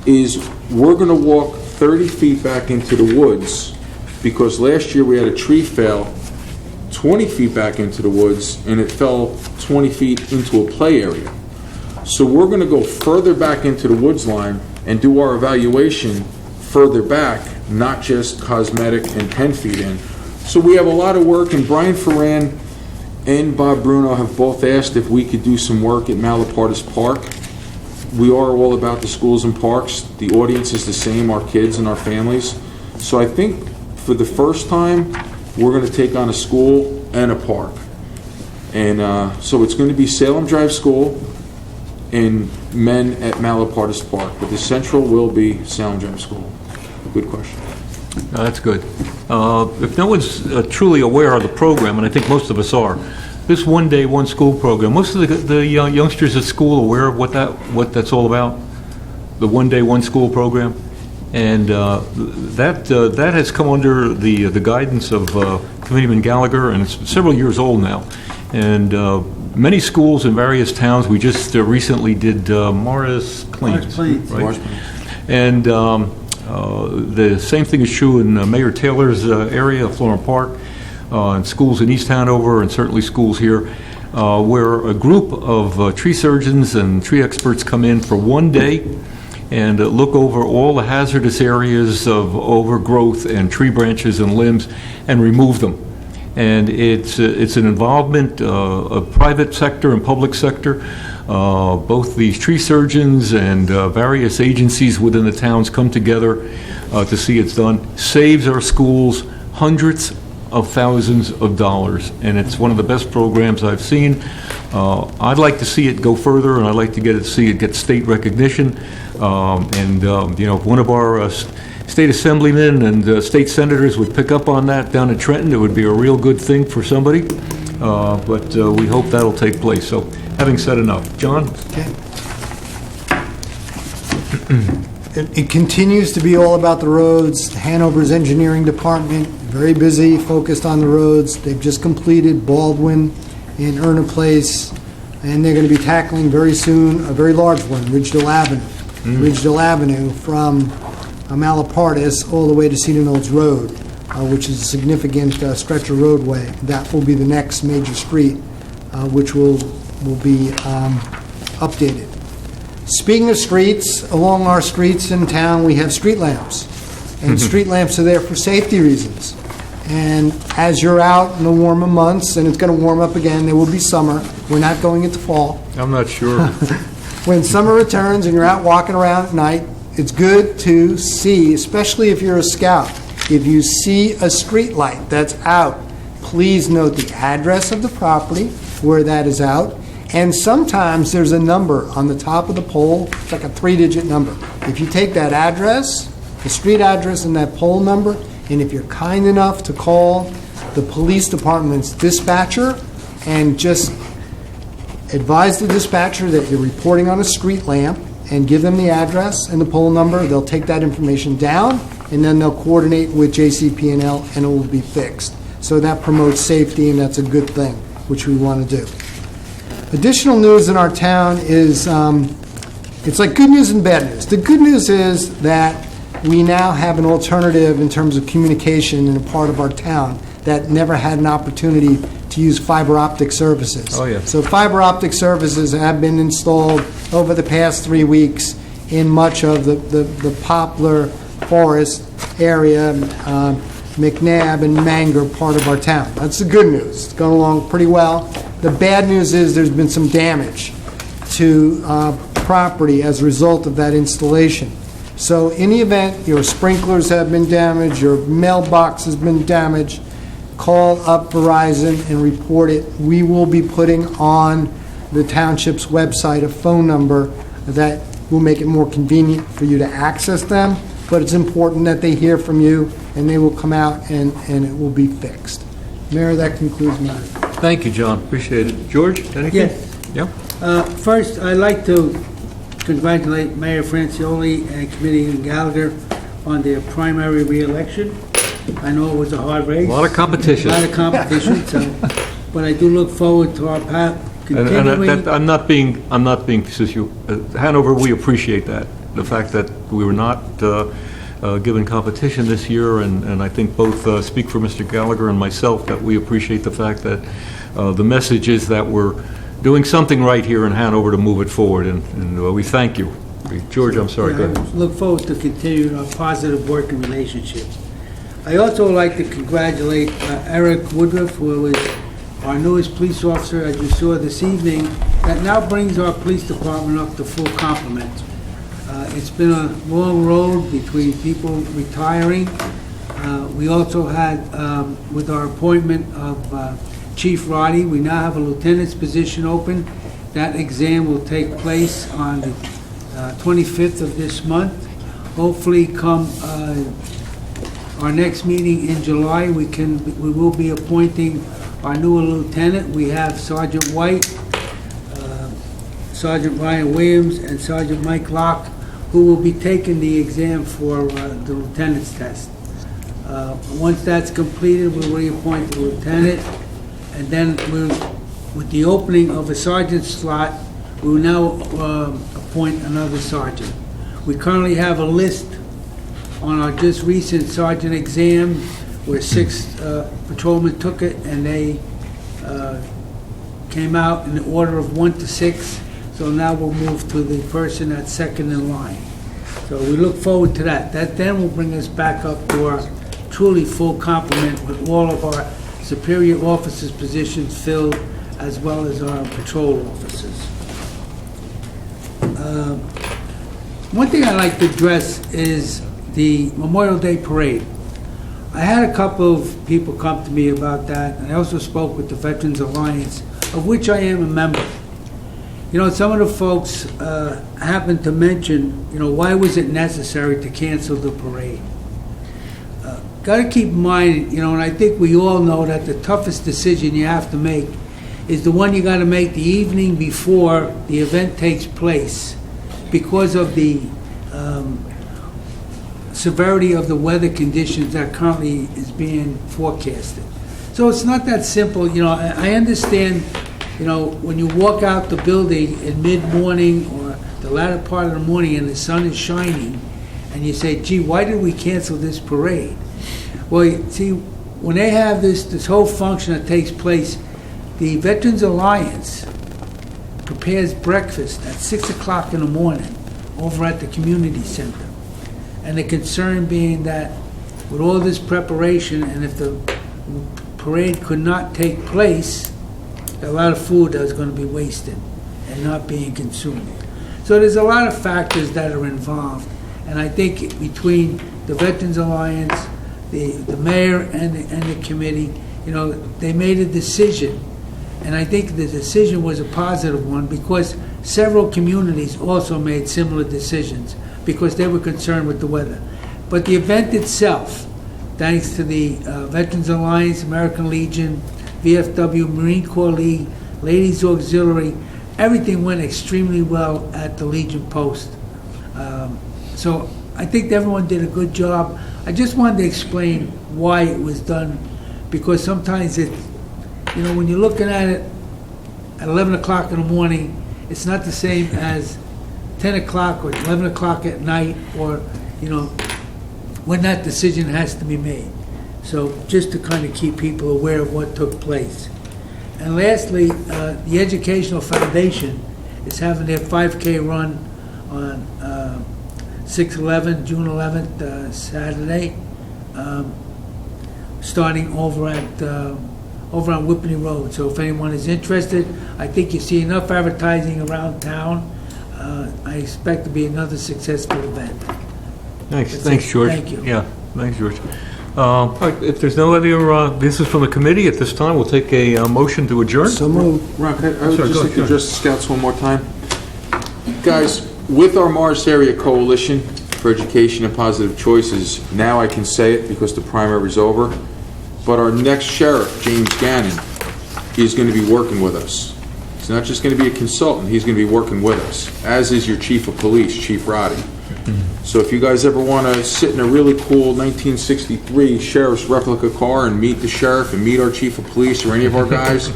is we're going to walk 30 feet back into the woods, because last year we had a tree fail 20 feet back into the woods, and it fell 20 feet into a play area. So we're going to go further back into the woods line and do our evaluation further back, not just cosmetic and 10 feet in. So we have a lot of work, and Brian Ferran and Bob Bruno have both asked if we could do some work at Malapartis Park. We are all about the schools and parks. The audience is the same, our kids and our families. So I think for the first time, we're going to take on a school and a park. And so it's going to be Salem Drive School and men at Malapartis Park. But the central will be Salem Drive School. Good question. That's good. If no one's truly aware of the program, and I think most of us are, this One Day, One School program, most of the youngsters at school aware of what that's all about? The One Day, One School program? And that has come under the guidance of Committeeman Gallagher, and it's several years old now. And many schools in various towns, we just recently did Morris Plains. Right? And the same thing is true in Mayor Taylor's area, Florham Park, and schools in East Hanover, and certainly schools here, where a group of tree surgeons and tree experts come in for one day and look over all the hazardous areas of overgrowth and tree branches and limbs and remove them. And it's an involvement of private sector and public sector. Both these tree surgeons and various agencies within the towns come together to see it's done. Saves our schools hundreds of thousands of dollars, and it's one of the best programs I've seen. I'd like to see it go further, and I'd like to see it get state recognition. If one of our state assemblymen and state senators would pick up on that down in Trenton, it would be a real good thing for somebody. But we hope that'll take place. So, having said enough, John? Okay. It continues to be all about the roads. Hanover's engineering department, very busy, focused on the roads. They've just completed Baldwin and Erna Place, and they're going to be tackling very soon a very large one, Ridgedale Avenue. Ridgedale Avenue from Malapartis all the way to Cedar Knolls Road, which is a significant stretch of roadway. That will be the next major street, which will be updated. Speaking of streets, along our streets in town, we have street lamps. And street lamps are there for safety reasons. And as you're out in the warmer months, and it's going to warm up again, there will be summer, We're not going into fall. I'm not sure. When summer returns and you're out walking around at night, it's good to see, especially if you're a scout, if you see a street light that's out, please note the address of the property where that is out. And sometimes there's a number on the top of the pole, it's like a 3-digit number. If you take that address, the street address and that pole number, and if you're kind enough to call the police department's dispatcher and just advise the dispatcher that you're reporting on a street lamp and give them the address and the pole number, they'll take that information down and then they'll coordinate with JCP&L and it will be fixed. So that promotes safety and that's a good thing, which we want to do. Additional news in our town is, it's like good news and bad news. The good news is that we now have an alternative in terms of communication in a part of our town that never had an opportunity to use fiber optic services. Oh, yeah. So fiber optic services have been installed over the past 3 weeks in much of the Poplar Forest area, McNabb and Manger part of our town. That's the good news. It's going along pretty well. The bad news is there's been some damage to property as a result of that installation. So in the event your sprinklers have been damaged, your mailbox has been damaged, call up Verizon and report it. We will be putting on the township's website a phone number that will make it more convenient for you to access them, but it's important that they hear from you and they will come out and it will be fixed. Mayor, that concludes my... Thank you, John. Appreciate it. George, anything? Yes. Yeah? First, I'd like to congratulate Mayor Francioli and Committee Gallagher on their primary re-election. I know it was a hard race. A lot of competition. A lot of competition, but I do look forward to our path continuing. And I'm not being facetious. Hanover, we appreciate that. The fact that we were not given competition this year, and I think both speak for Mr. Gallagher and myself, that we appreciate the fact that the message is that we're doing something right here in Hanover to move it forward, and we thank you. George, I'm sorry, go ahead. Look forward to continuing our positive working relationship. I also would like to congratulate Eric Woodruff, who is our newest police officer, as you saw this evening, that now brings our police department up to full complement. It's been a long road between people retiring. We also had, with our appointment of Chief Roddy, we now have a lieutenant's position open. That exam will take place on the 25th of this month. Hopefully, come our next meeting in July, we will be appointing our new lieutenant. We have Sergeant White, Sergeant Ryan Williams, and Sergeant Mike Locke, who will be taking the exam for the lieutenant's test. Once that's completed, we'll reappoint the lieutenant, and then with the opening of a sergeant slot, we will now appoint another sergeant. We currently have a list on our just recent sergeant exam where 6 patrolmen took it, and they came out in the order of 1 to 6. So now we'll move to the person that's second in line. So we look forward to that. That then will bring us back up to our truly full complement with all of our superior officers' positions filled, as well as our patrol officers. One thing I'd like to address is the Memorial Day Parade. I had a couple of people come to me about that, and I also spoke with the Veterans Alliance, of which I am a member. You know, some of the folks happened to mention, you know, why was it necessary to cancel the parade? Got to keep in mind, you know, and I think we all know that the toughest decision you have to make is the one you got to make the evening before the event takes place, because of the severity of the weather conditions that currently is being forecasted. So it's not that simple. You know, I understand, you know, when you walk out the building in mid-morning or the latter part of the morning and the sun is shining, and you say, gee, why did we cancel this parade? Well, you see, when they have this whole function that takes place, the Veterans Alliance prepares breakfast at 6 o'clock in the morning over at the community center. And the concern being that with all this preparation, and if the parade could not take place, a lot of food that was going to be wasted and not being consumed. So there's a lot of factors that are involved, and I think between the Veterans Alliance, the mayor and the committee, they made a decision, and I think the decision was a positive one because several communities also made similar decisions because they were concerned with the weather. But the event itself, thanks to the Veterans Alliance, American Legion, VFW, Marine Corps League, Ladies Auxiliary, everything went extremely well at the Legion Post. So I think everyone did a good job. I just wanted to explain why it was done, because sometimes when you're looking at it at 11 o'clock in the morning, it's not the same as 10 o'clock or 11 o'clock at night, or, when that decision has to be made. So just to kind of keep people aware of what took place. And lastly, the Educational Foundation is having their 5K run on 6/11, June 11th, Saturday, starting over on Whippany Road. So if anyone is interested, I think you see enough advertising around town. I expect to be another successful event. Thanks, George. Thank you. Yeah, thanks, George. All right, if there's no other business from the committee at this time, we'll take a motion to adjourn. So moved. Ron, I would Sorry, just go like to ahead. address the Scouts one more time. Guys, with our Morris Area Coalition for Education and Positive Choices, now I can say it because the primary is over, but our next sheriff, James Gannon, is going to be working with us. He's not just going to be a consultant, he's going to be working with us, as is your chief of police, Chief Roddy. So if you guys ever want to sit in a really cool 1963 sheriff's replica car and meet the sheriff and meet our chief of police or any of our guys,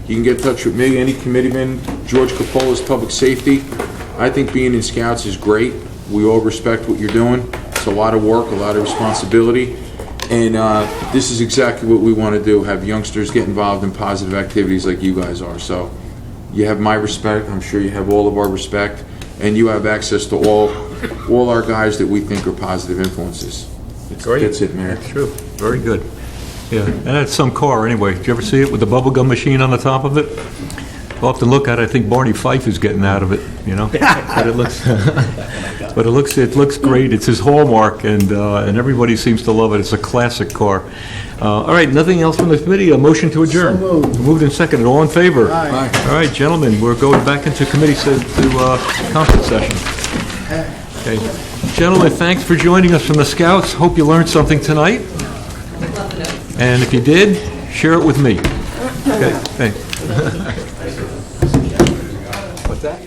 you can get in touch with me, any committeeman, George Capola's Public Safety. I think being in Scouts is great. We all respect what you're doing. It's a lot of work, a lot of responsibility. And this is exactly what we want to do, have youngsters get involved in positive activities like you guys are. So you have my respect. I'm sure you have all of our respect. And you have access to all our guys that we think are positive influences. Great. That's it, Mayor. That's true. Very good. Yeah, and that's some car anyway. Did you ever see it with the bubble gum machine on the top of it? I'll have to look at it. I think Barney Fife is getting out of it, But it looks great. It's his hallmark, and everybody seems to love it. It's a classic car. All right, nothing else from the committee. A motion to adjourn. So moved. Moved and seconded. All in favor? Aye. All right, gentlemen, we're going back into committee to conference session. Okay, gentlemen, thanks for joining us from the Scouts. Hope you learned something tonight. And if you did, share it with me. Okay, thanks. What's that?